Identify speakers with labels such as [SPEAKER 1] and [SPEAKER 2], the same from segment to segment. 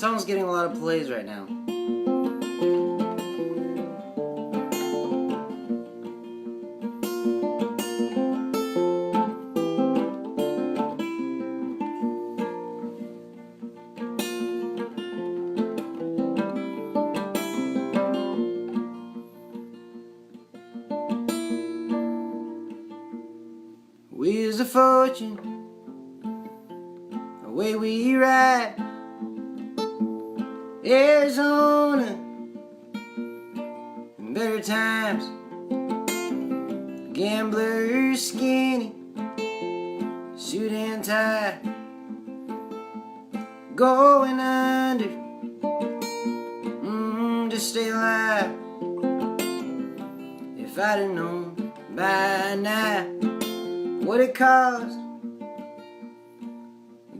[SPEAKER 1] song's getting a lot of plays right now. Wheels of fortune, away we ride. Arizona, in better times. Gambler skinny, suit and tie, going under, to stay alive. If I'd have known by now what it cost,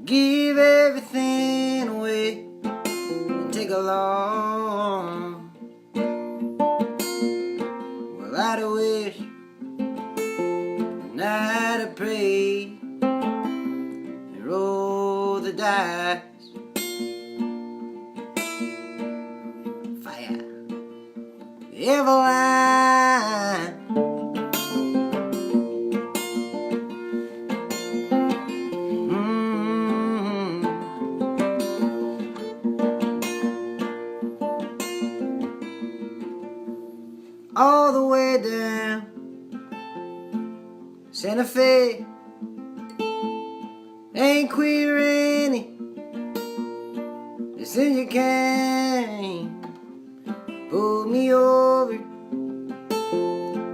[SPEAKER 1] give everything away and take along. Well, I'd have wished and I'd have prayed and rolled the dice. Fire, Eveline. All the way down Santa Fe, ain't queer any, as soon as you came, pulled me over,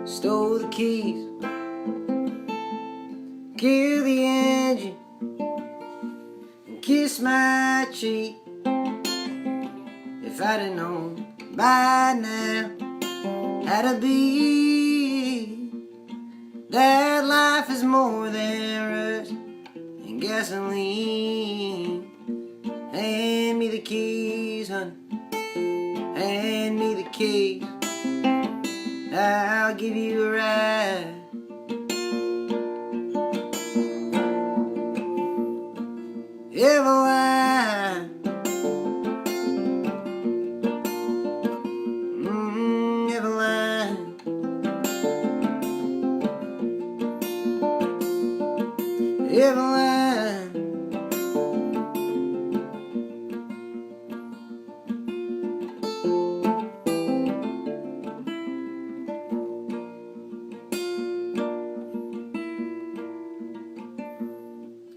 [SPEAKER 1] stole the keys, killed the engine, and kissed my cheek. If I'd have known by now how to be, that life is more than rust and gasoline. Hand me the keys, honey, hand me the keys, I'll give you a ride. Eveline, Eveline, Eveline.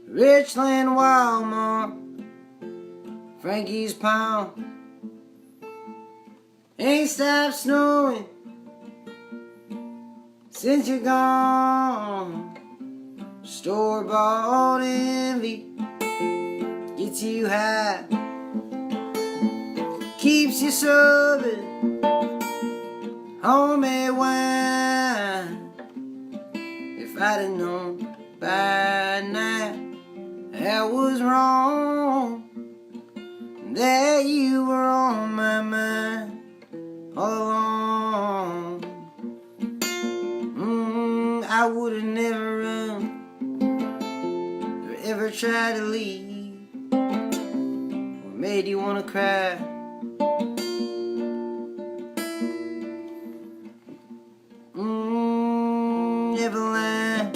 [SPEAKER 1] Richland, Walmart, Frankie's Pound, ain't stopped snowing since you're gone. Store-bought envy gets you high, keeps you sober, homemade wine. If I'd have known by now that was wrong, that you were on my mind all along, I would have never run or ever tried to leave or made you wanna cry. Eveline,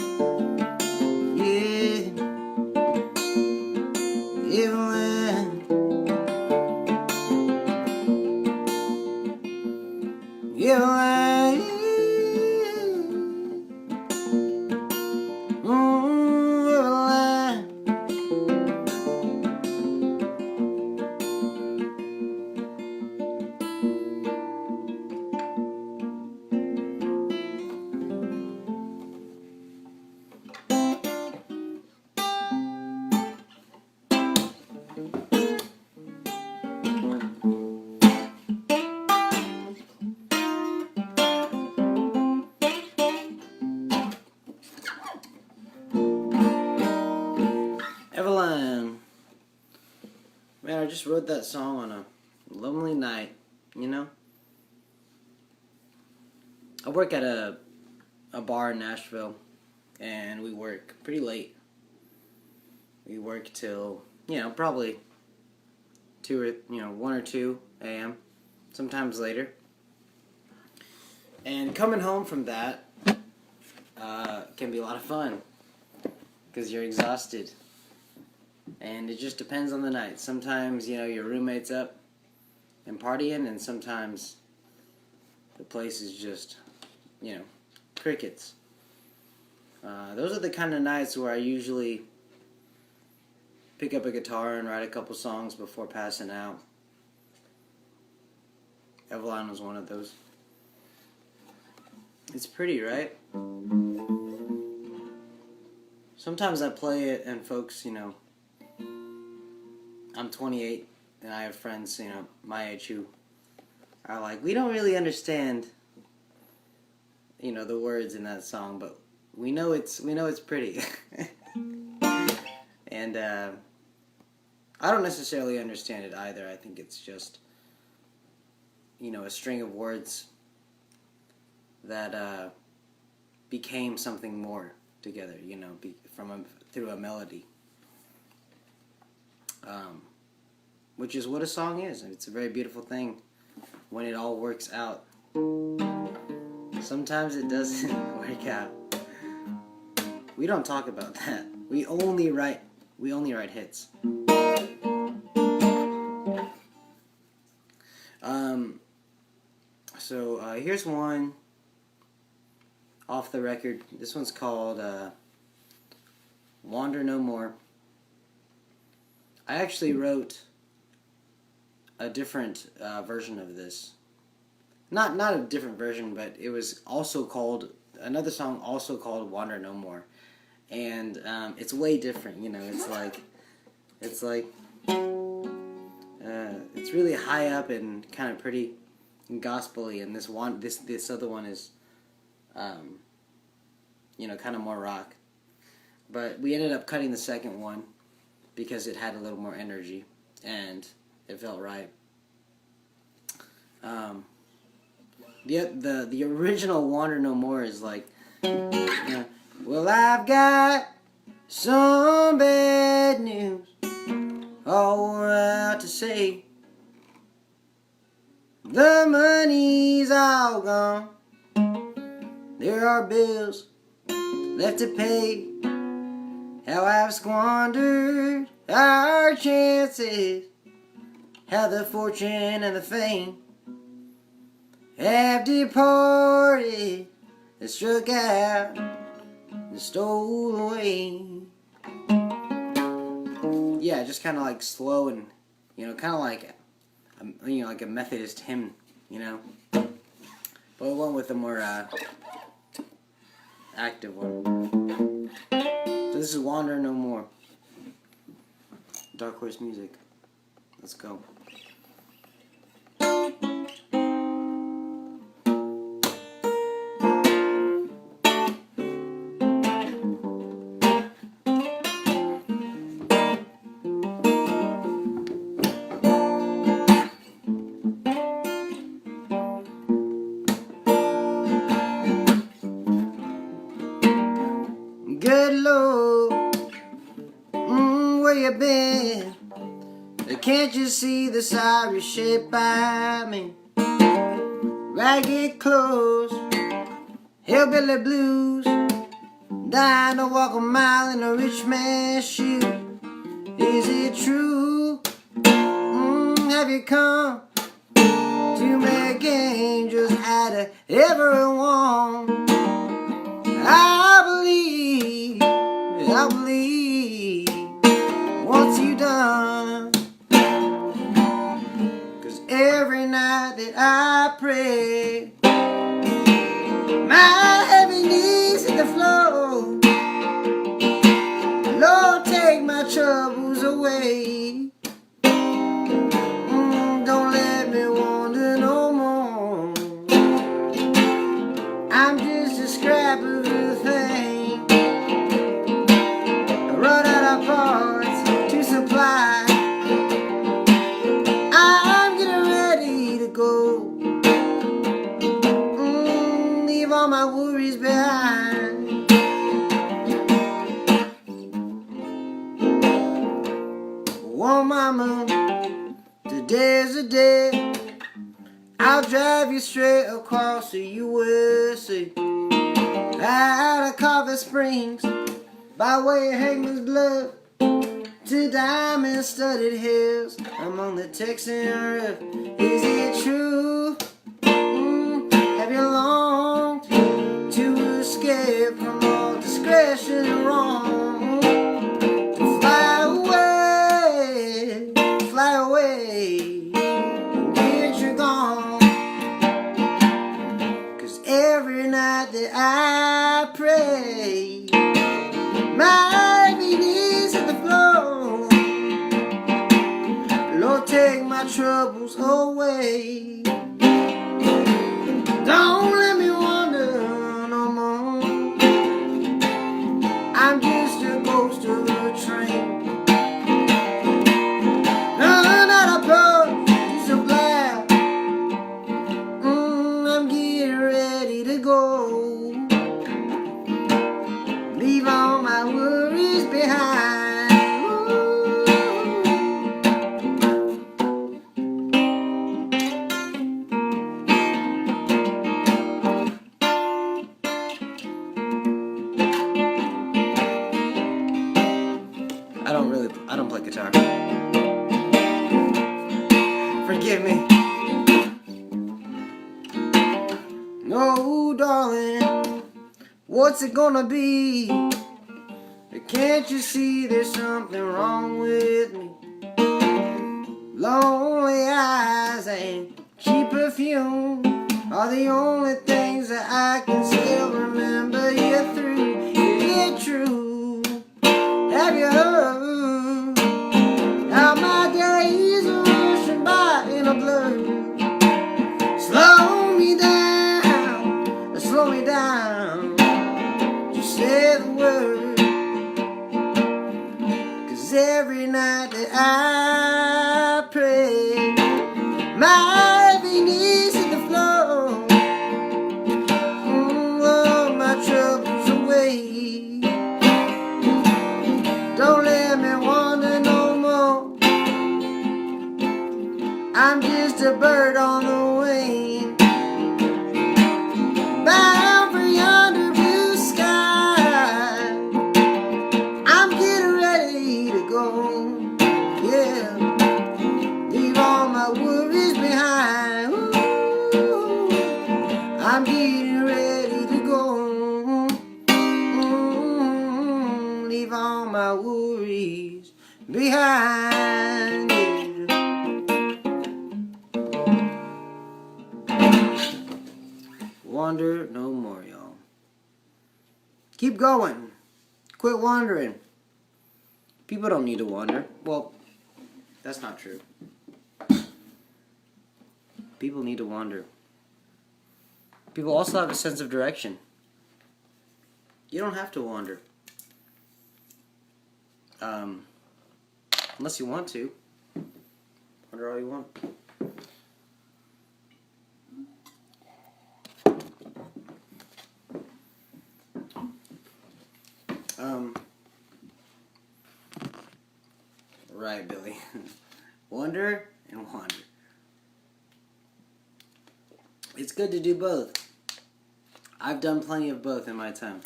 [SPEAKER 1] yeah, Eveline, Eveline, Eveline. Eveline. Man, I just wrote that song on a lonely night, you know? I work at a bar in Nashville, and we work pretty late. We work till, probably 1 or 2 a.m., sometimes later. And coming home from that can be a lot of fun because you're exhausted. And it just depends on the night. Sometimes, your roommate's up and partying, and sometimes the place is just, crickets. Those are the kind of nights where I usually pick up a guitar and write a couple songs before passing out. Eveline was one of those. It's pretty, right? Sometimes I play it and folks, I'm 28 and I have friends, my age who are like, we don't really understand, the words in that song, but we know it's pretty. And I don't necessarily understand it either. I think it's just, a string of words that became something more together, through a melody. Which is what a song is. It's a very beautiful thing when it all works out. Sometimes it doesn't work out. We don't talk about that. We only write hits. So here's one off the record. This one's called Wander No More. I actually wrote a different version of this. Not a different version, but it was also called, another song also called Wander No More. And it's way different, it's really high up and kind of pretty gospel-y, and this other one is, kind of more rock. But we ended up cutting the second one because it had a little more energy, and it felt right. The original Wander No More is like, well, I've got some bad news all out to say. The money's all gone. There are bills left to pay. How I've squandered our chances. How the fortune and the fame have departed and struck out and stole away. Yeah, just kind of like slow and, kind of like, like a Methodist hymn, But we went with a more active one. So this is Wander No More. Dark Horse Music. Let's go. Good Lord, where you been? Can't you see the sorry shape I'm in? Ragged clothes, hillbilly blues, dying to walk a mile in a rich man's shoe. Is it true? Have you come to make angels out of everyone? I believe once you done. 'Cause every night that I pray, my heavy knees hit the floor. Lord, take my troubles away. Don't let me wander no more. I'm just a scrap of a thing. I run out of parts to supply. I'm getting ready to go. Leave all my worries behind. Oh, mama, straight across the USA, out of Carver Springs, by way of Hageman's Bluff, to diamond-studded hills among the Texan rough. Is it true? Have you longed to escape from all discretion and wrong? Fly away, get you gone. 'Cause every night that I pray, my knees at the floor, Lord, take my troubles away. Don't let me wander no more. I'm just a ghost of a train. None that I brought is so black. I'm getting ready to go. Leave all my worries behind. I don't play guitar. Forgive me. No, darling, what's it gonna be? Can't you see there's something wrong with me? Lonely eyes and cheap perfume are the only things that I can still remember you through. Is it true? Have you heard how my days are rushing by in a blur? Slow me down, just say the word. 'Cause every night that I pray, my knees hit the floor. All my troubles away. Don't let me wander no more. I'm just a bird on the wing, bound for yonder blue sky. I'm getting ready to go, yeah. Leave all my worries behind. Ooh, I'm getting ready to go. Leave all my worries behind. Wander no more, y'all. Keep going. Quit wandering. People don't need to wander. Well, that's not true. People need to wander. People also have a sense of direction. You don't have to wander. Unless you want to. Wander all you want. Right, Billy. Wander and wander. It's good to do both. I've done plenty of both in my time.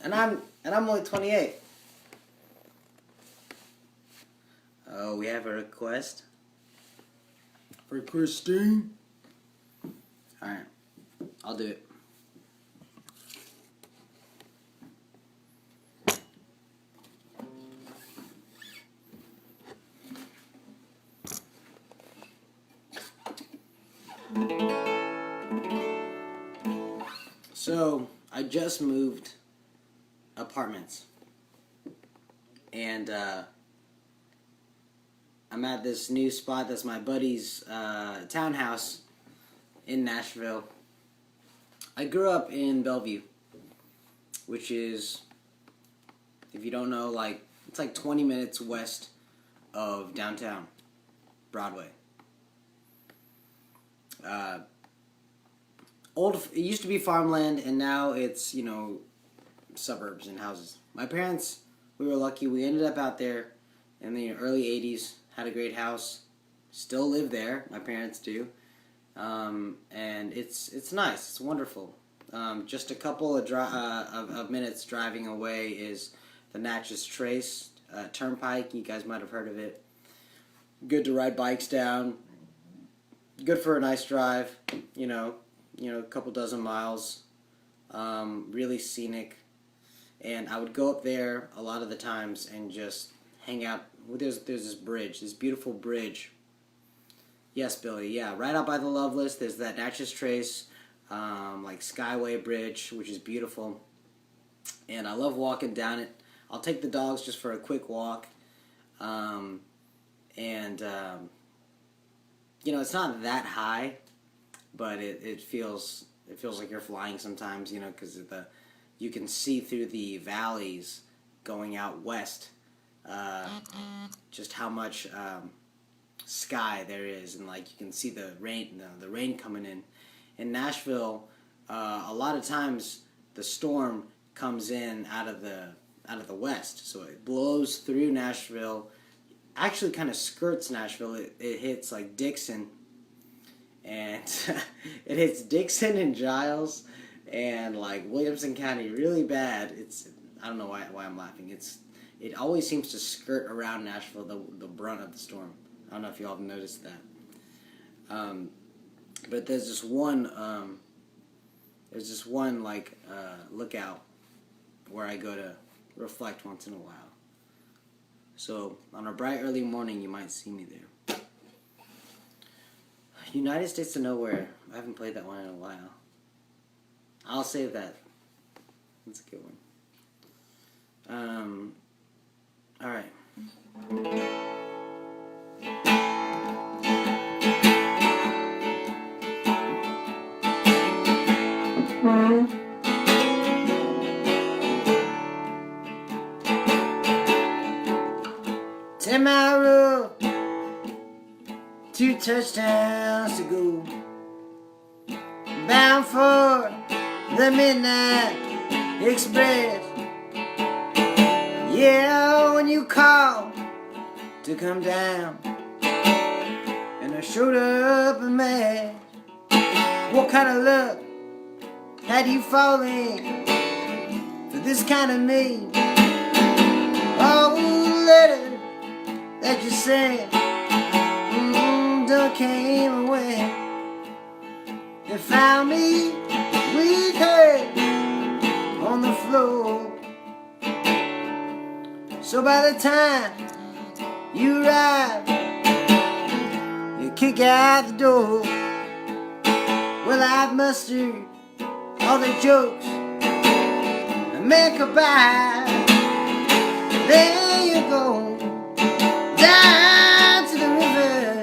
[SPEAKER 1] And I'm only 28. Oh, we have a request for Christine. Alright, I'll do it. So, I just moved apartments, and I'm at this new spot that's my buddy's townhouse in Nashville. I grew up in Bellevue, which is, if you don't know, like, it's like 20 minutes west of downtown Broadway. It used to be farmland, and now it's, suburbs and houses. My parents, we were lucky. We ended up out there in the early 80s, had a great house, still live there, my parents do, and it's nice. It's wonderful. Just a couple of minutes driving away is the Natchez Trace Turnpike. You guys might have heard of it. Good to ride bikes down. Good for a nice drive. A couple dozen miles. Really scenic. And I would go up there a lot of the times and just hang out. There's this bridge, this beautiful bridge. Yes, Billy, yeah. Right out by the Loveless, there's that Natchez Trace, Skyway Bridge, which is beautiful. And I love walking down it. I'll take the dogs just for a quick walk. It's not that high, but it feels like you're flying sometimes, because you can see through the valleys going out west, just how much sky there is, and you can see the rain coming in. In Nashville, a lot of times the storm comes in out of the west, so it blows through Nashville. Actually, kind of skirts Nashville. It hits Dixon, and it hits Dixon and Giles, and Williamson County really bad. I don't know why I'm laughing. It always seems to skirt around Nashville, the brunt of the storm. I don't know if you all have noticed that. But there's this one lookout where I go to reflect once in a while. So on a bright early morning, you might see me there. United States of Nowhere. I haven't played that one in a while. I'll save that. That's a good one. All right. 10-mile road, 2 touchdowns to go. Bound for the Midnight Express. Yeah, when you called to come down, and I showed up a mad. What kind of luck had you fallen for this kind of me? Oh, letter that you sent done came away. They found me weak head on the floor. So by the time you arrive, you kick out the door. Well, I've mustered all the jokes and make a buy. There you go, down to the river,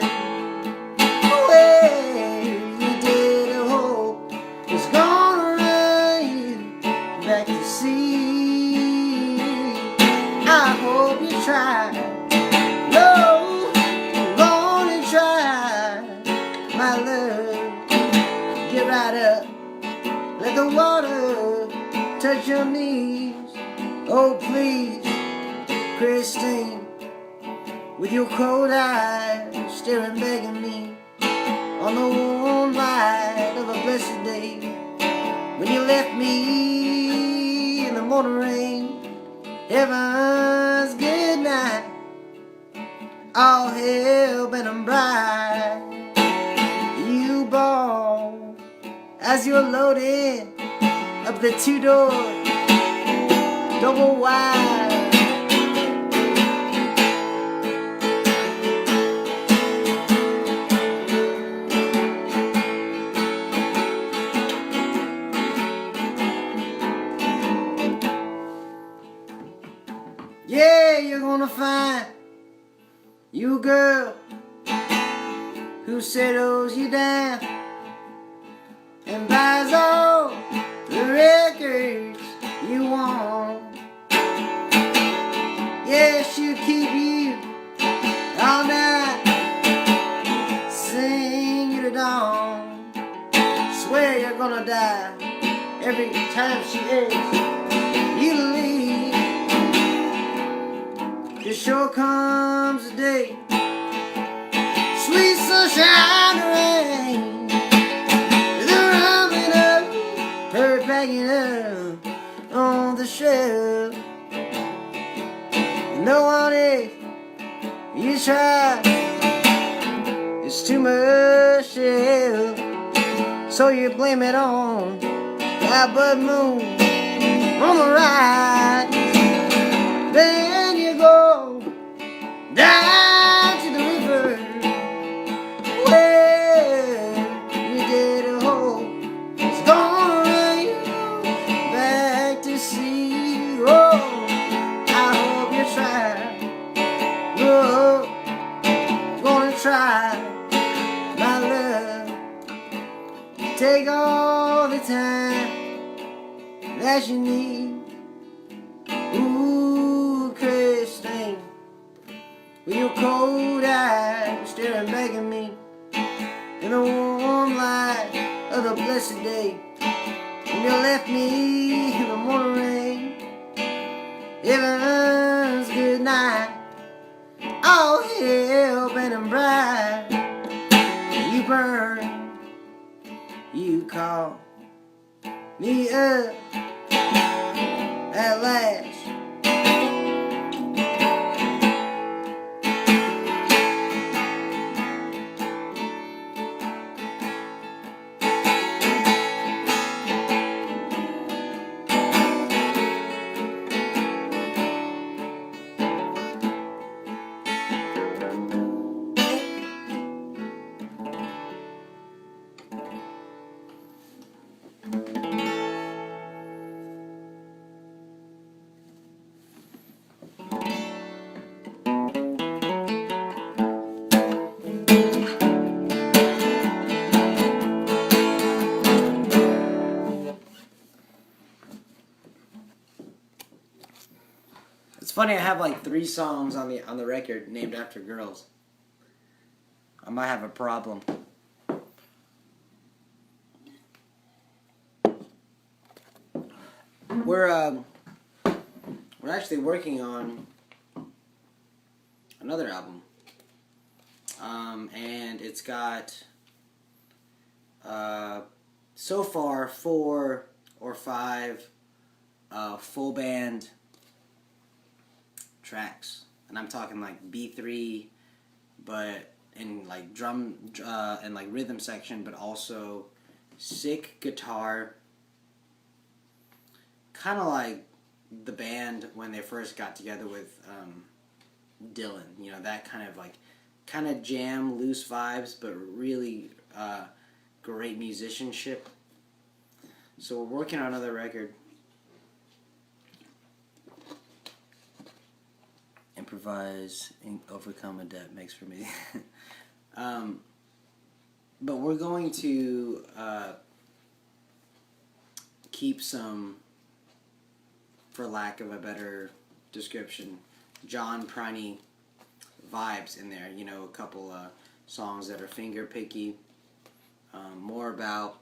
[SPEAKER 1] where you did hope was gonna run you back to sea. I hope you try, no, gonna try, my love. Get right up, let the water touch your knees. Oh please, Christine, with your cold eyes staring back at me on the warm light of a blessed day. When you left me in the morning rain, heaven's good night, all hell been bright. You bawl as you're loading up the 2-door double wide. Yeah, you're gonna find you a girl who settles you down and buys all the records you want. Yeah, she'll keep you all night, sing you to dawn. Swear you're gonna die every time she asks you to leave. There sure comes a day, sweet sunshine rain, hanging up on the shelf. No one else you try, it's too much to help. So you blame it on that bud moon on the rise. Then you go down to the river where you did a hole. It's gonna rain back to sea. Oh, I hope you try. Oh, gonna try, my love. Take all the time that you need. Ooh, Christine, with your cold eyes staring back at me in the warm light of the blessed day. When you left me in the morning rain, heaven's good night. All hell burning bright. You burn, you call me up at last. It's funny, I have like 3 songs on the record named after girls. I might have a problem. We're actually working on another album, and it's got so far 4 or 5 full band tracks, and I'm talking like B3, but in like drum and like rhythm section, but also sick guitar, kind of like the band when they first got together with Dylan, you know, that kind of jam, loose vibes, but really great musicianship. So we're working on another record. Improvise and overcome a debt makes for me. But we're going to keep some, for lack of a better description, John Prine vibes in there. You know, a couple songs that are finger picky, more about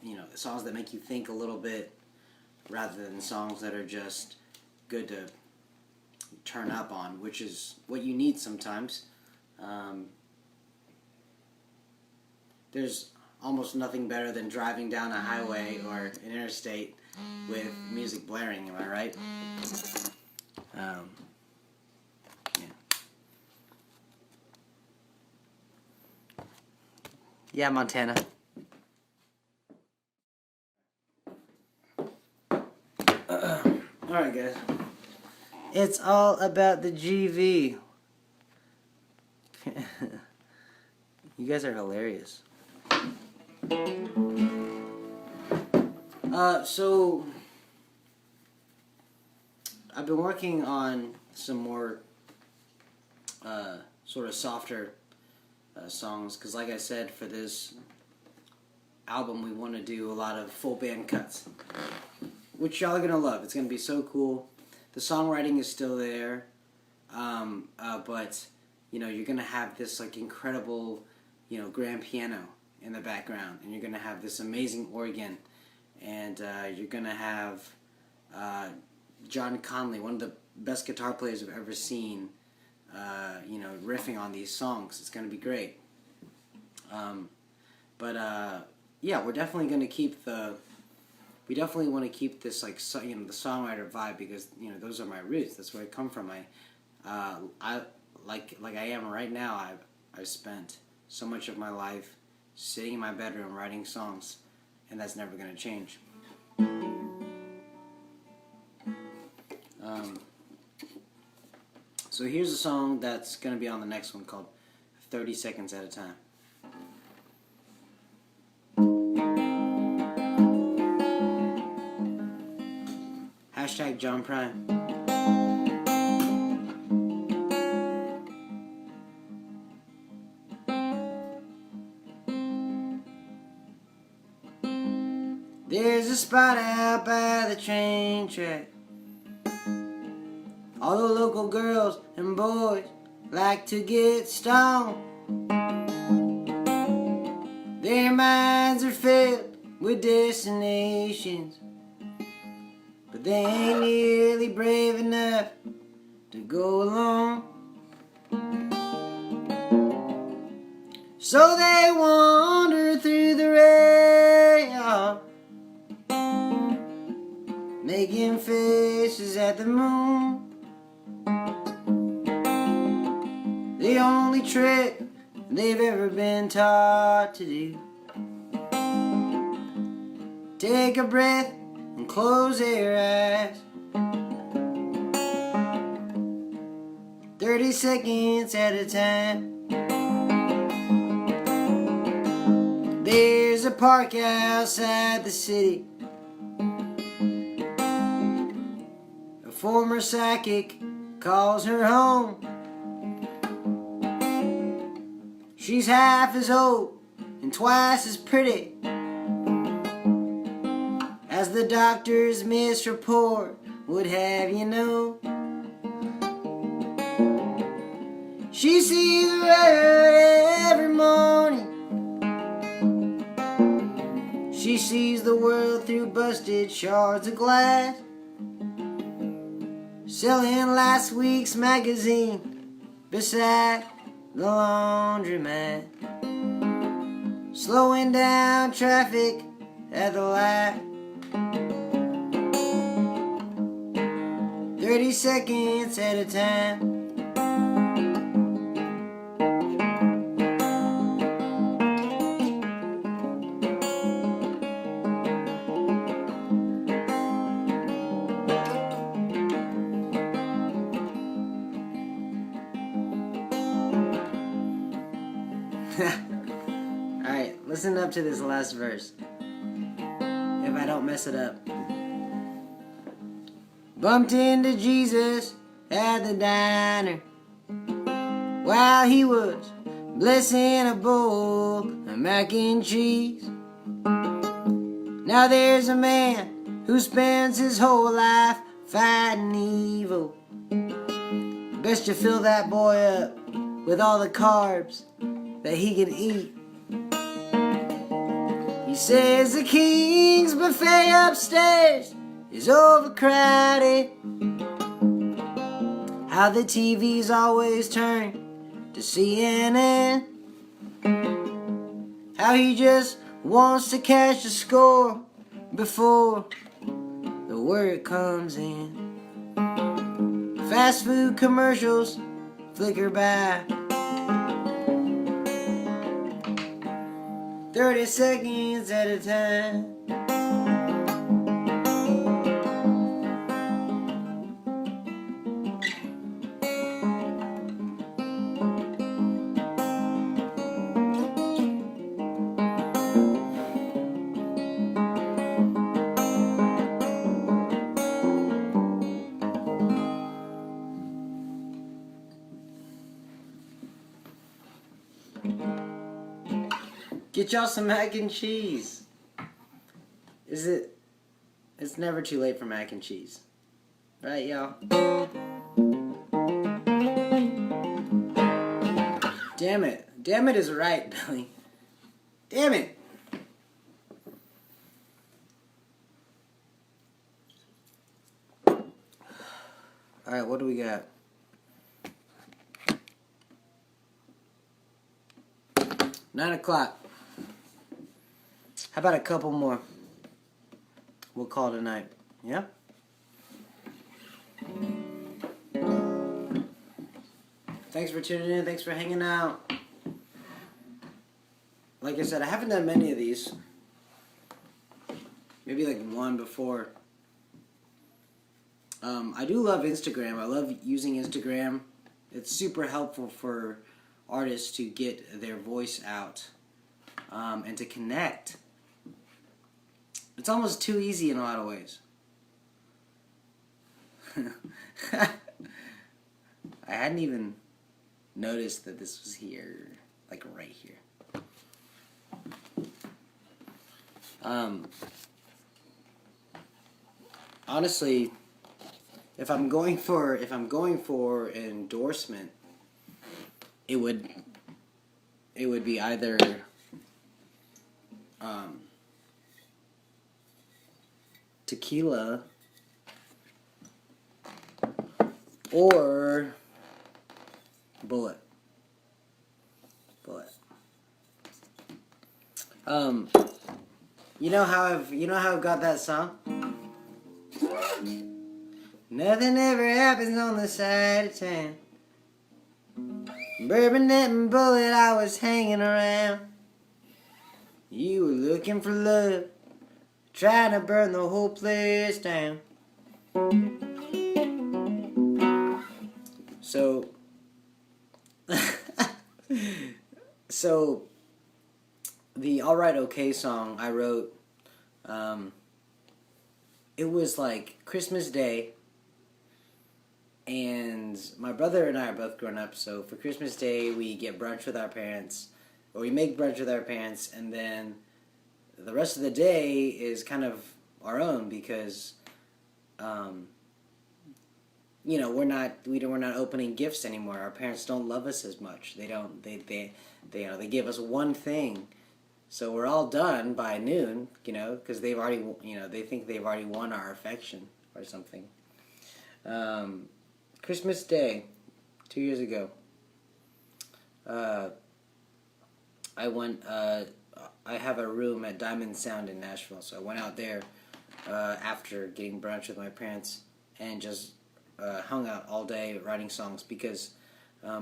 [SPEAKER 1] you know, songs that make you think a little bit, rather than songs that are just good to turn up on, which is what you need sometimes. There's almost nothing better than driving down a highway or an interstate with music blaring, am I right? Yeah. Yeah, Montana. Alright, guys. It's all about the GV. You guys are hilarious. So I've been working on some more sort of softer songs, because like I said, for this album we want to do a lot of full band cuts, which y'all are going to love. It's going to be so cool. The songwriting is still there, but you know, you're going to have this like incredible, you know, grand piano in the background, and you're going to have this amazing organ, and you're going to have John Conley, one of the best guitar players I've ever seen, you know, riffing on these songs. It's going to be great. But yeah, we're definitely going to keep we definitely want to keep this, like, you know, the songwriter vibe, because, you know, those are my roots. That's where I come from. I like I am right now. I've spent so much of my life sitting in my bedroom writing songs, and that's never going to change. So here's a song that's going to be on the next one called 30 Seconds at a Time. Hashtag John Prime. There's a spot out by the train track. All the local girls and boys like to get stoned. Their minds are filled with destinations, but they ain't nearly brave enough to go alone. So they wander through the rail, making faces at the moon. The only trick they've ever been taught to do. Take a breath and close their eyes. 30 seconds at a time. There's a park outside the city. A former psychic calls her home. She's half as old and twice as pretty as the doctor's misreport would have you know. She sees the road every morning. She sees the world through busted shards of glass. Selling last week's magazine beside the laundromat. Slowing down traffic at the light. 30 seconds at a time. Alright, listen up to this last verse, if I don't mess it up. Bumped into Jesus at the diner while he was blessing a bowl of mac and cheese. Now there's a man who spends his whole life fighting evil. Best you fill that boy up with all the carbs that he can eat. He says the King's buffet upstairs is overcrowded. How the TV's always turned to CNN. How he just wants to catch the score before the word comes in. Fast food commercials flicker by. 30 seconds at a time. Get y'all some mac and cheese. It's never too late for mac and cheese. Right, y'all? Damn it. Damn it is right, Billy. Damn it. Alright, what do we got? $9 o'clock. How about a couple more? We'll call it a night. Yeah? Thanks for tuning in. Thanks for hanging out. Like I said, I haven't done many of these. Maybe like one before. I do love Instagram. I love using Instagram. It's super helpful for artists to get their voice out and to connect. It's almost too easy in a lot of ways. I hadn't even noticed that this was here, like right here. Honestly, if I'm going for an endorsement, it would be either Tequila or Bulleit. You know how I've got that song? Nothing ever happens on the side of town. Bourbonette and Bulleit, I was hanging around. You were looking for love, trying to burn the whole place down. So the Alright Okay song I wrote, it was like Christmas Day, and my brother and I are both grown up, so for Christmas Day we get brunch with our parents, or we make brunch with our parents, and then the rest of the day is kind of our own because, we're not opening gifts anymore. Our parents don't love us as much. They give us one thing, so we're all done by noon, because they've already, they think they've already won our affection or something. Christmas Day, 2 years ago, I have a room at Diamond Sound in Nashville, so I went out there after getting brunch with my parents and just hung out all day writing songs because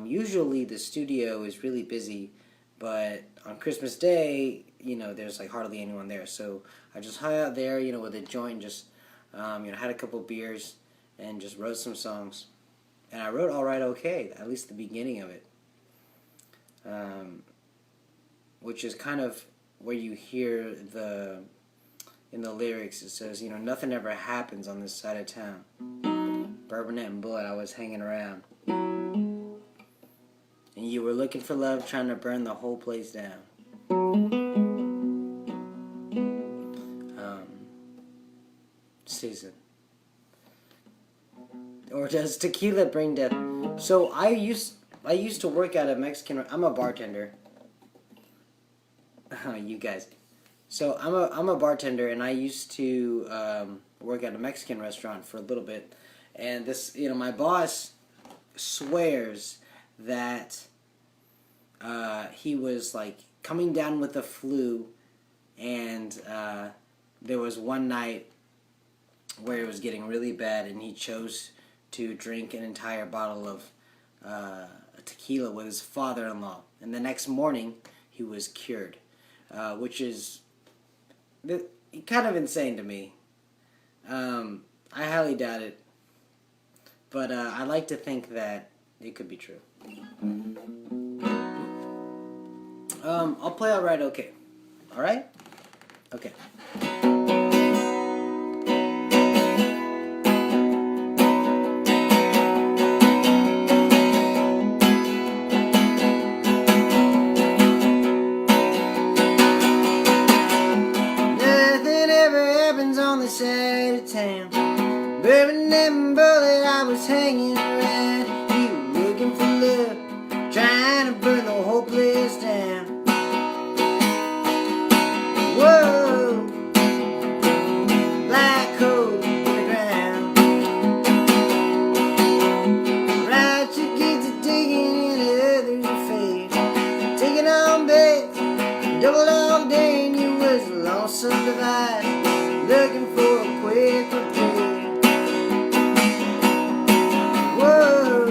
[SPEAKER 1] usually the studio is really busy, but on Christmas Day, there's like hardly anyone there. So I just hung out there, with a joint, just had a couple beers and just wrote some songs. And I wrote Alright Okay, at least the beginning of it, which is kind of where you hear in the lyrics, it says, nothing ever happens on this side of town. Bourbonette and Bulleit, I was hanging around. And you were looking for love, trying to burn the whole place down. Season. Or does tequila bring death? So I used to work at a Mexican. I'm a bartender. You guys. So I'm a bartender, and I used to work at a Mexican restaurant for a little bit. And this, my boss swears that he was like coming down with the flu, and there was one night where it was getting really bad, and he chose to drink an entire bottle of tequila with his father-in-law. And the next morning, he was cured, which is kind of insane to me. I highly doubt it, but I like to think that it could be true. I'll play Alright Okay. Alright? Okay. Side of town, Bourbonette and Bulleit, I was hanging around. You were looking for love, trying to burn the whole place down. Whoa, black hole in the ground. Right, you get to digging into others' affairs, taking on bets, double dog day in your way. was a lonesome device, looking for a quick repair. Whoa,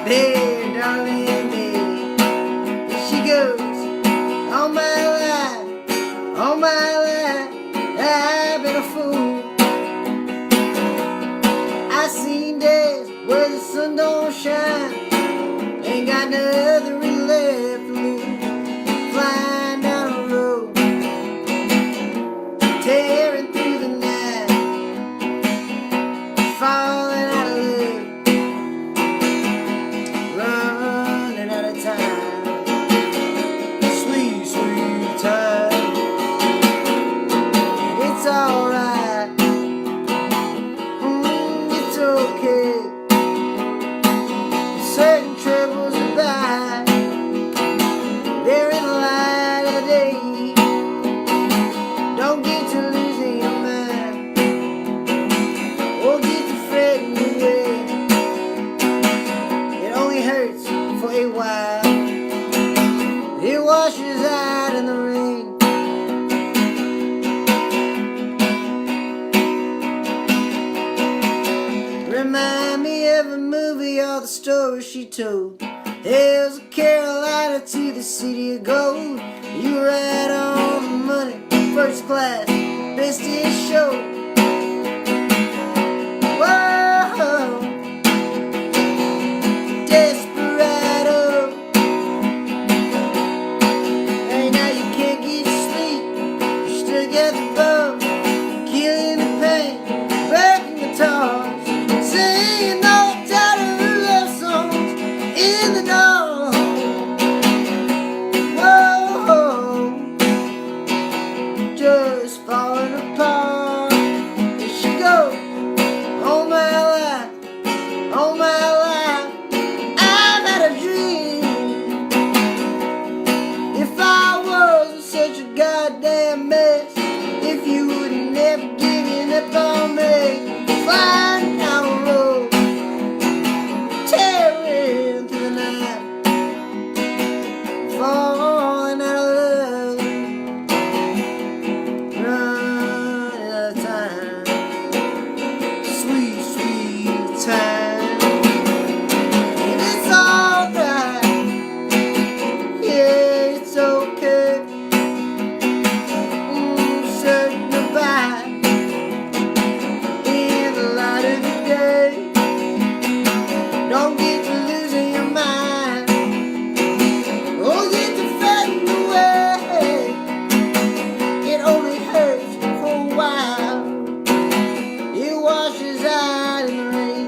[SPEAKER 1] there, darling, there she goes. All my life, I've been a fool. I seen days where the sun don't shine, ain't got nothing left to lose. Flying down the road, tearing through the night, falling out of love, running out of time. Sweet, sweet time. It's alright, it's okay. Certain troubles are by, they're in the light of day. Don't get to losing your mind, or get to fretting away. It only hurts for a while, it washes out in the rain. Remind me of a movie, all the stories she told. There's a Carolina to the city of gold. You were right on the money, first class, best in show. Whoa, desperado. Hey, now you can't get sleep, you're stuck at the bone, killing the pain, breaking guitars, singing all tired love songs in the dark. Whoa, just falling apart. There she goes. All my life, I've had a dream. If I wasn't such a goddamn mess, if you would never given up on me, flying down the road, tearing through the night, falling out of love, running out of time. Sweet, sweet time. And it's alright, yeah, it's okay. Certain goodbye in the light of the day. Don't get to losing your mind, or get to fading away. It only hurts for a while, it washes out in the rain.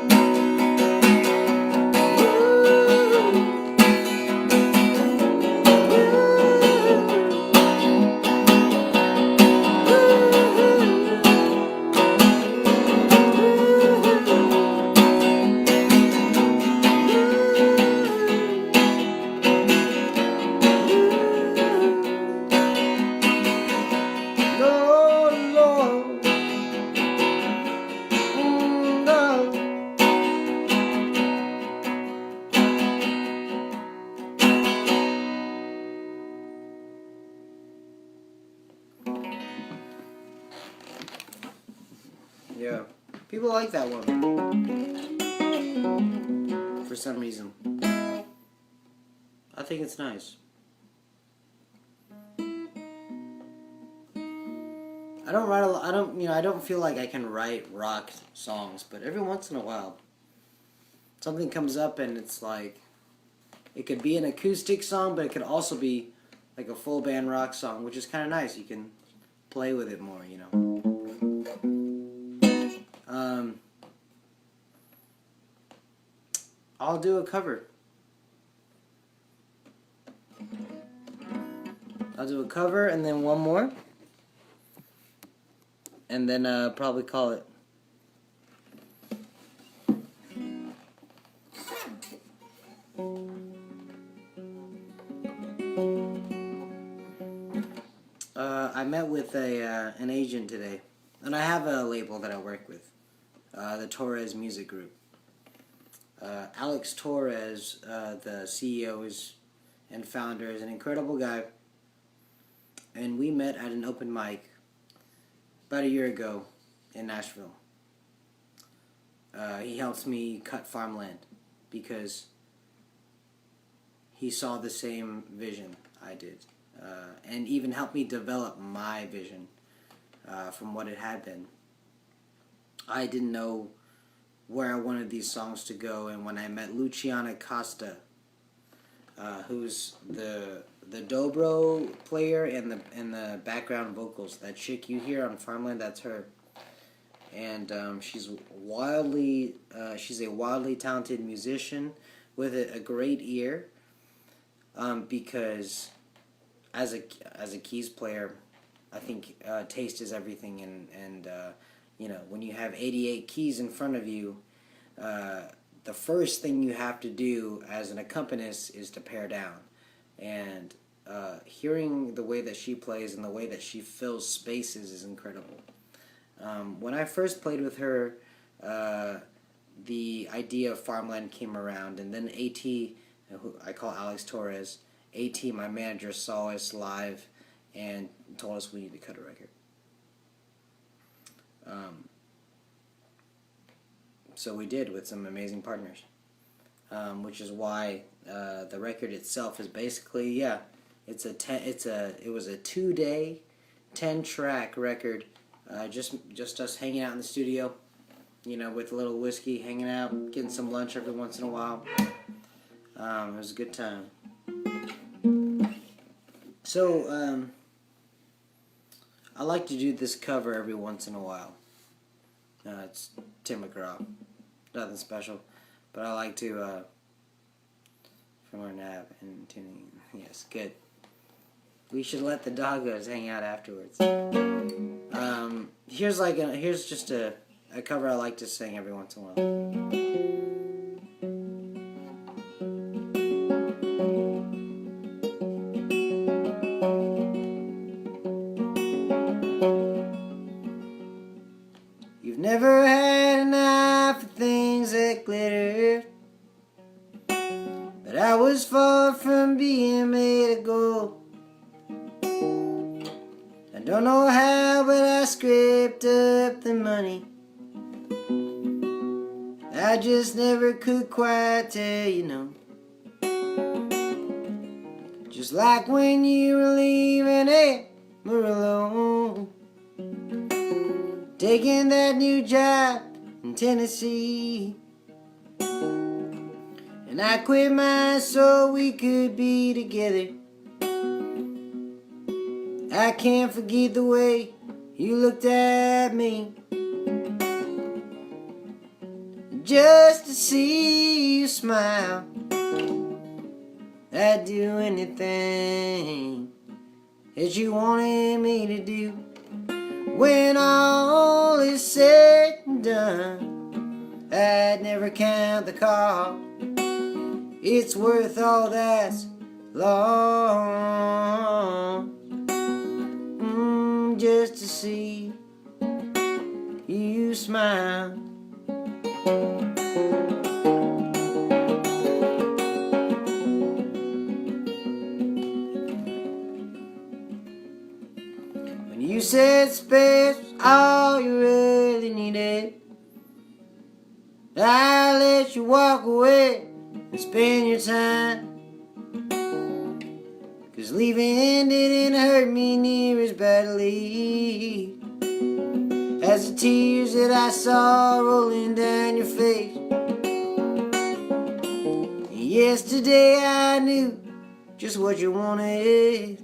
[SPEAKER 1] Lord, Lord, no. Yeah, people like that one for some reason. I think it's nice. I don't write a lot. I don't feel like I can write rock songs, but every once in a while, something comes up and it's like, it could be an acoustic song, but it could also be like a full band rock song, which is kind of nice. You can play with it more, you know. I'll do a cover. I'll do a cover and then one more. And then probably call it. I met with an agent today, and I have a label that I work with, the Torres Music Group. Alex Torres, the CEO and founder, is an incredible guy. and we met at an open mic about a year ago in Nashville. He helps me cut Farmland because he saw the same vision I did, and even helped me develop my vision from what it had been. I didn't know where I wanted these songs to go, and when I met Luciana Costa, who's the dobro player and the background vocals, that chick you hear on Farmland, that's her. And she's a wildly talented musician with a great ear. Because as a keys player, I think taste is everything, and when you have 88 keys in front of you, the first thing you have to do as an accompanist is to pare down. And hearing the way that she plays and the way that she fills spaces is incredible. When I first played with her, the idea of Farmland came around, and then AT, who I call Alex Torres, AT, my manager, saw us live and told us we need to cut a record. So we did, with some amazing partners, which is why the record itself is basically, it was a 2-day, 10-track record. Just us hanging out in the studio, with a little whiskey, hanging out, getting some lunch every once in a while. It was a good time. So, I like to do this cover every once in a while. It's Tim McGraw. Nothing special. But I like to, from our nap and tuning in. Yes, good. We should let the doggos hang out afterwards. Here's just a cover I like to sing every once in a while. You've never had an eye for things that glitter, but I was far from being made of gold. I don't know how, but I scraped up the money. I just never could quite tell you no. Just like when you were leaving Amarillo, taking that new job in Tennessee, and I quit mine so we could be together. I can't forget the way you looked at me, just to see you smile. I'd do anything that you wanted me to do. When all is said and done, I'd never count the cost. It's worth all that's lost, just to see you smile. When you said space was all you really needed, I let you walk away and spend your time. 'Cause leaving didn't hurt me near as badly as the tears that I saw rolling down your face. Yesterday I knew just what you wanted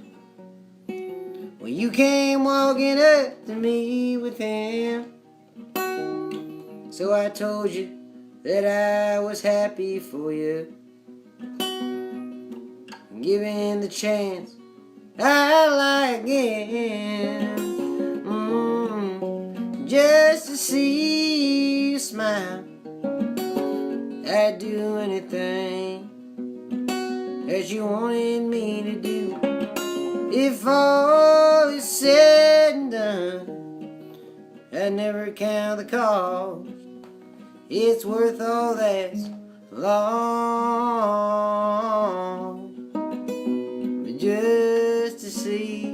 [SPEAKER 1] when you came walking up to me with him. So I told you that I was happy for you, and given the chance I like him, just to see you smile. I'd do anything that you wanted me to do. If all is said and done, I'd never count the cost. It's worth all that's lost, just to see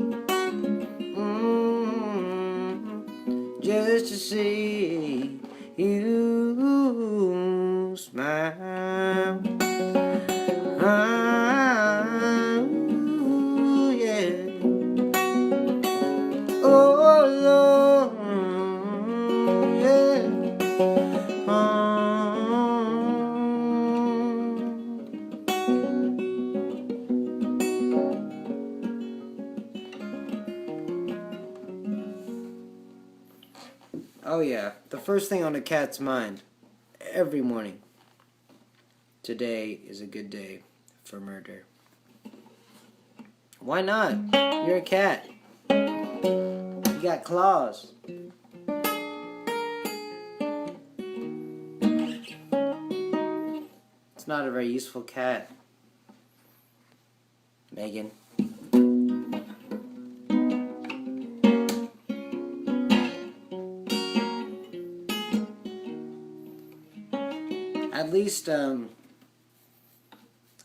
[SPEAKER 1] to see you smile. Yeah. Oh Lord, yeah. Oh yeah, the first thing on a cat's mind every morning. Today is a good day for murder. Why not? You're a cat. You got claws. It's not a very useful cat. Megan.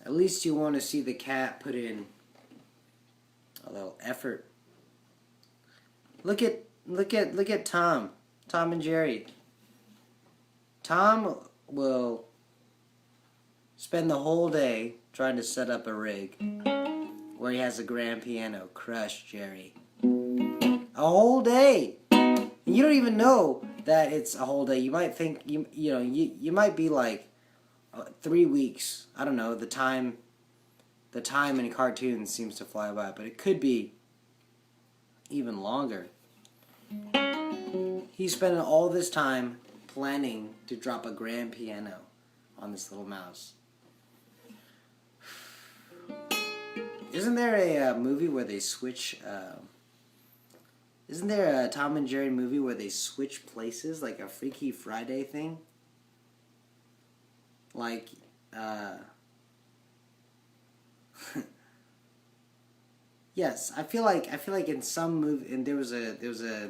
[SPEAKER 1] At least you want to see the cat put in a little effort. Look at Tom and Jerry. Tom will spend the whole day trying to set up a rig where he has a grand piano. Crush Jerry. A whole day. And you don't even know that it's a whole day. You might think you might be like 3 weeks. I don't know. The time in cartoons seems to fly by, but it could be even longer. He's spending all this time planning to drop a grand piano on this little mouse. Isn't there a movie where they switch? Isn't there a Tom and Jerry movie where they switch places, like a Freaky Friday thing? Like, yes, I feel like in some movie, and there was a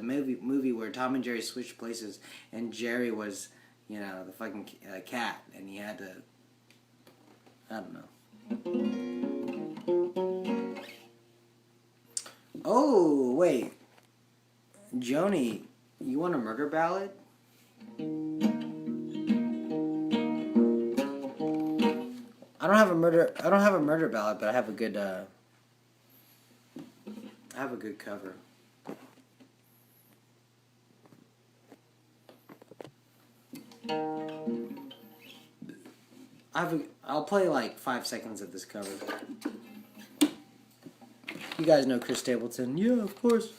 [SPEAKER 1] movie where Tom and Jerry switched places, and Jerry was, the fucking cat, and he had to, I don't know. Oh wait, Joni, you want a murder ballad? I don't have a murder ballad, but I have a good cover. I'll play like 5 seconds of this cover. You guys know Chris Stapleton? Yeah, of course.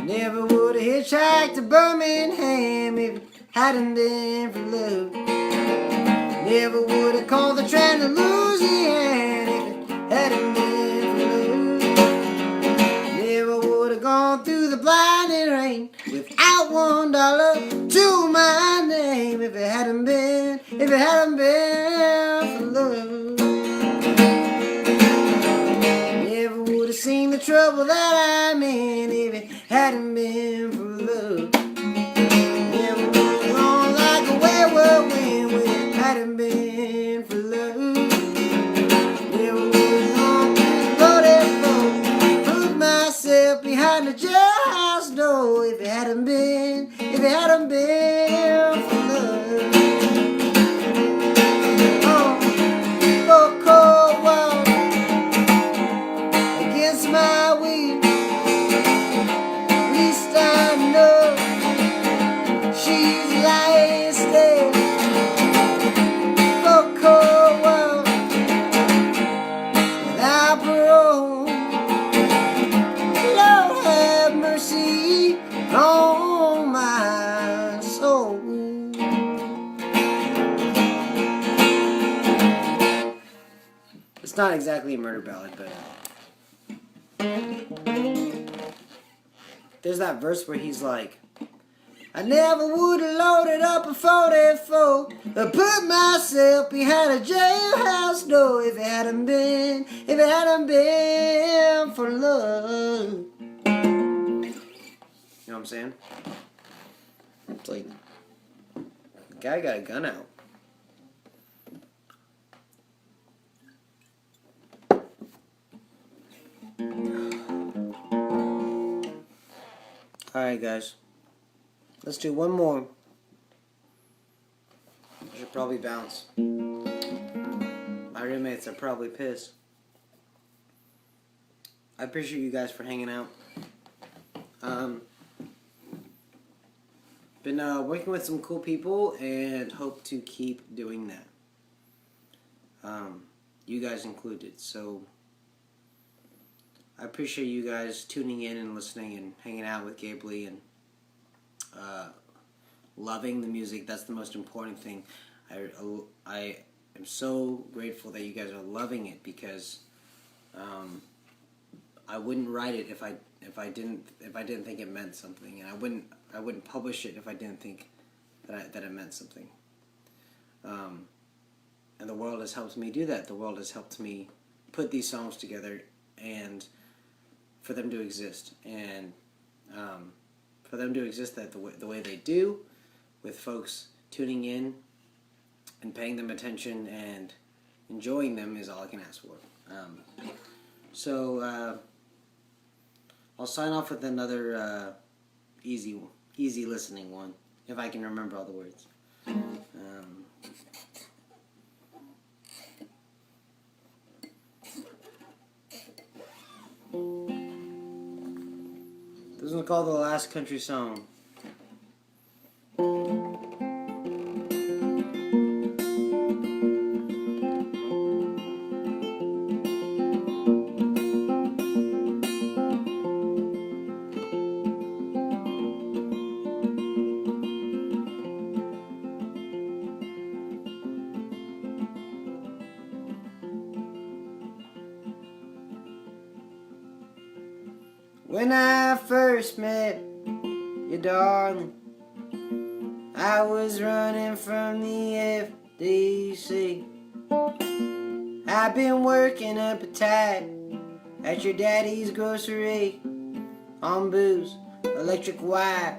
[SPEAKER 1] Never would have hitchhiked to Birmingham if it hadn't been for love. Never would have called the train to Louisiana if it hadn't been for love. Never would have gone through the blinding rain without $1 to my name if it hadn't been for love. Never would have seen the trouble that I'm in if it hadn't been for love. Never would have gone like a wayward wind if it hadn't been for love. Never would have gone through the loaded boat, put myself behind the jailhouse door if it hadn't been for love. It's not exactly a murder ballad, but there's that verse where he's like, I never would have loaded up a 44 or put myself behind a jailhouse door if it hadn't been for love. You know what I'm saying? It's like, the guy got a gun out. Alright, guys. Let's do one more. I should probably bounce. My roommates are probably pissed. I appreciate you guys for hanging out. Been working with some cool people and hope to keep doing that. You guys included. So I appreciate you guys tuning in and listening and hanging out with Gabe Lee and loving the music. That's the most important thing. I am so grateful that you guys are loving it, because I wouldn't write it if I didn't think it meant something, and I wouldn't publish it if I didn't think that it meant something. And the world has helped me do that. The world has helped me put these songs together and for them to exist, and for them to exist that the way they do, with folks tuning in and paying them attention and enjoying them, is all I can ask for. So I'll sign off with another easy listening one, if I can remember all the words. This one's called The Last Country Song. When I first met you, darling, I was running from the FDC. I've been working up a tab at your daddy's grocery on booze, electric wire,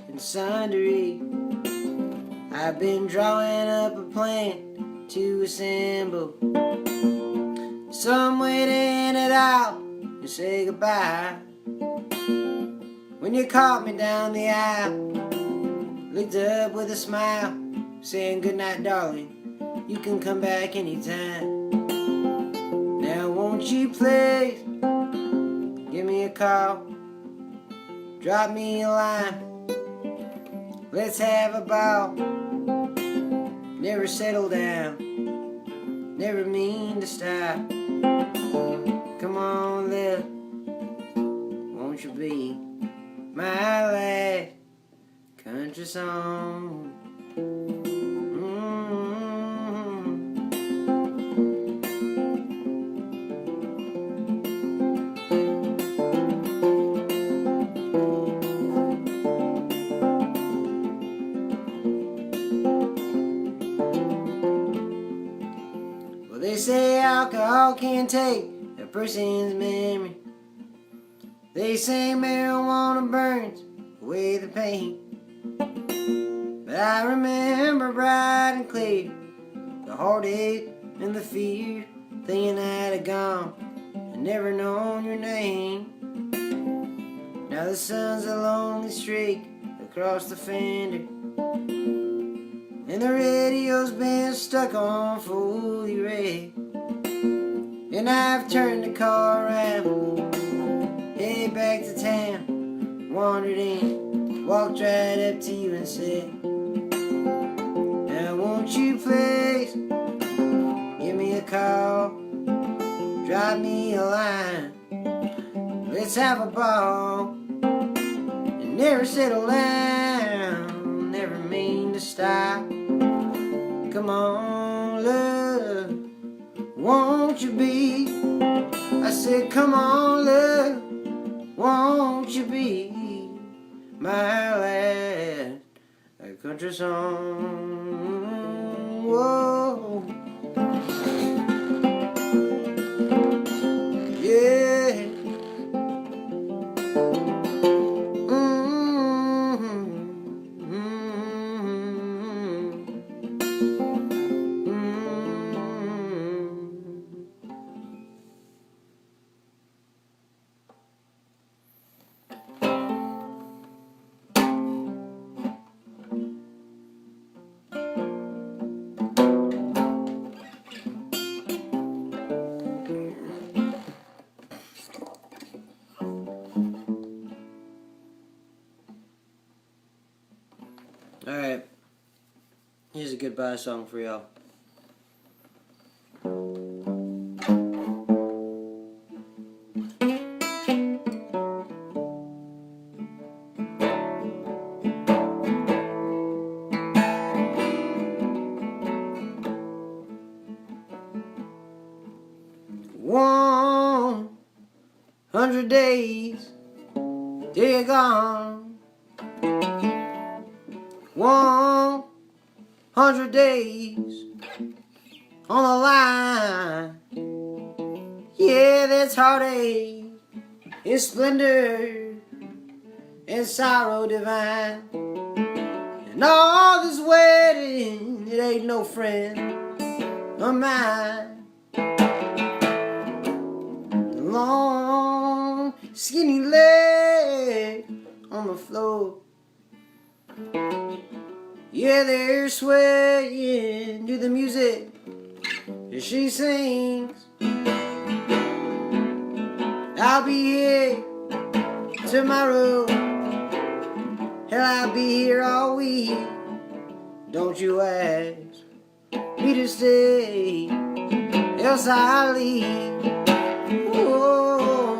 [SPEAKER 1] and sundry. I've been drawing up a plan to assemble some way to end it all and say goodbye. When you caught me down the aisle, looked up with a smile, saying goodnight, darling, you can come back anytime. Now won't you please give me a call, drop me a line, let's have a ball. Never settle down, never mean to stop. Come on, love, won't you be my last country song? Well, they say alcohol can take a person's memory. They say marijuana burns away the pain. But I remember bright and clear the heartache and the fear, thinking I'd have gone and never known your name. Now the sun's a lonely streak across the fender, and the radio's been stuck on fully red. And I've turned the car around, headed back to town, wandered in, walked right up to you and said, now won't you please give me a call, drop me a line, let's have a ball, and never settle down, never mean to stop. Come on, love, won't you be? I said, come on, love, won't you be my last country song? Whoa, yeah. goodbye song for y'all. $100 days till you're gone. 100 days on the line. Yeah, that's heartache, it's splendor and sorrow divine. And all this wedding, it ain't no friend of mine. The long, skinny leg on the floor. Yeah, they're swaying to the music as she sings. I'll be here tomorrow. Hell, I'll be here all week. Don't you ask me to stay, else I'll leave. Oh,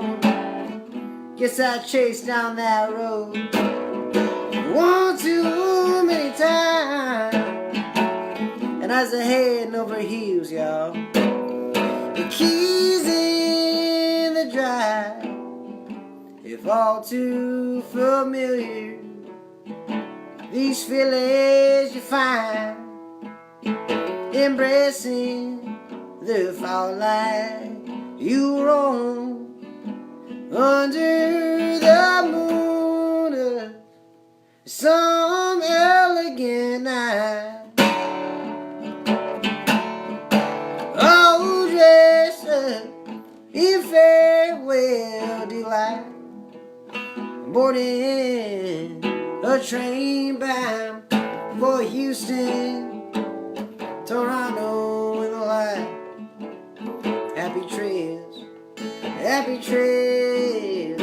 [SPEAKER 1] guess I chased down that road one too many times, and I was head over heels, y'all. The keys in the drive, if all too familiar. These feelings you find embracing the foul light you roam under the moon of some elegant night. Oh, dressed up in farewell delight, boarding a train bound for Houston, Toronto in the light. Happy trails, happy trails.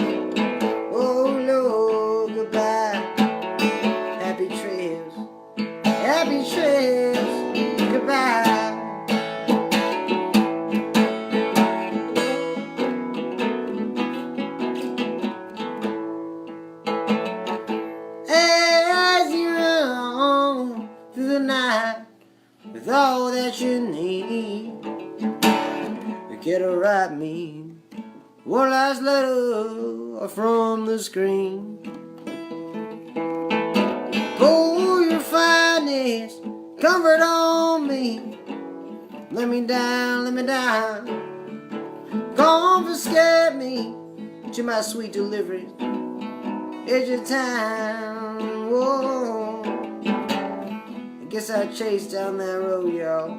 [SPEAKER 1] Oh Lord, goodbye. Happy trails, goodbye. With all that you need, you get to write me one last letter from the screen. Pour your finest comfort on me. Let me down, confiscate me to my sweet delivery, edge of town. Whoa, guess I chased down that road, y'all,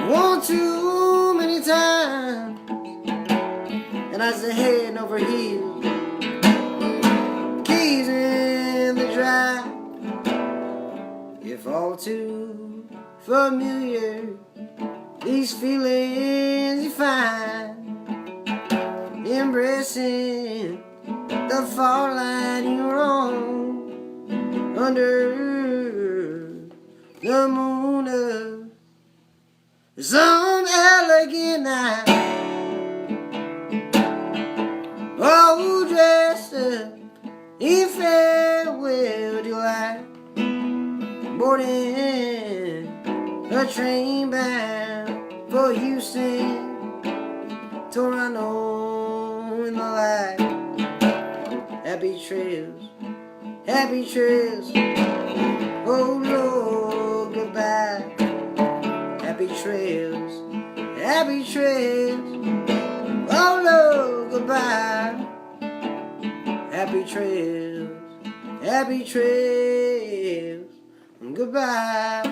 [SPEAKER 1] one too many times, and I was head over heels. Keys in the drive, if all too familiar. These feelings you find embracing the far line you roam under the moon of some elegant night. Oh, dressed up in farewell delight, boarding a train bound for Houston, Toronto in the light. Happy trails, oh Lord, goodbye. Happy trails, oh Lord, goodbye. Happy trails, goodbye.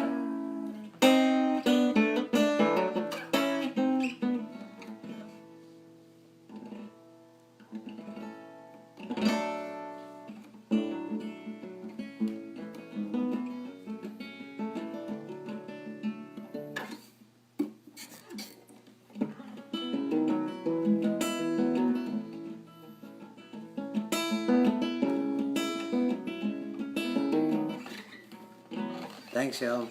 [SPEAKER 1] Thanks, y'all.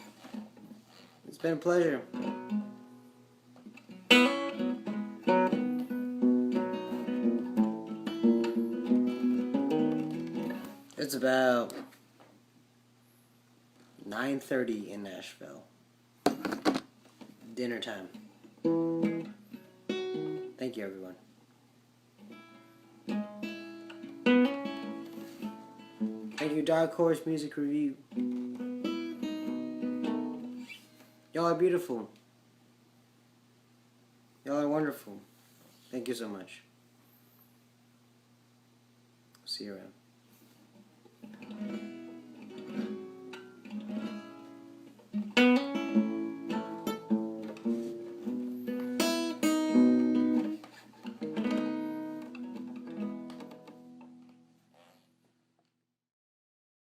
[SPEAKER 1] It's been a pleasure. It's about 9:30 in Nashville. Dinner time. Thank you, everyone. Thank you, Dark Horse Music Review. Y'all are beautiful. Y'all are wonderful. Thank you so much. See you around.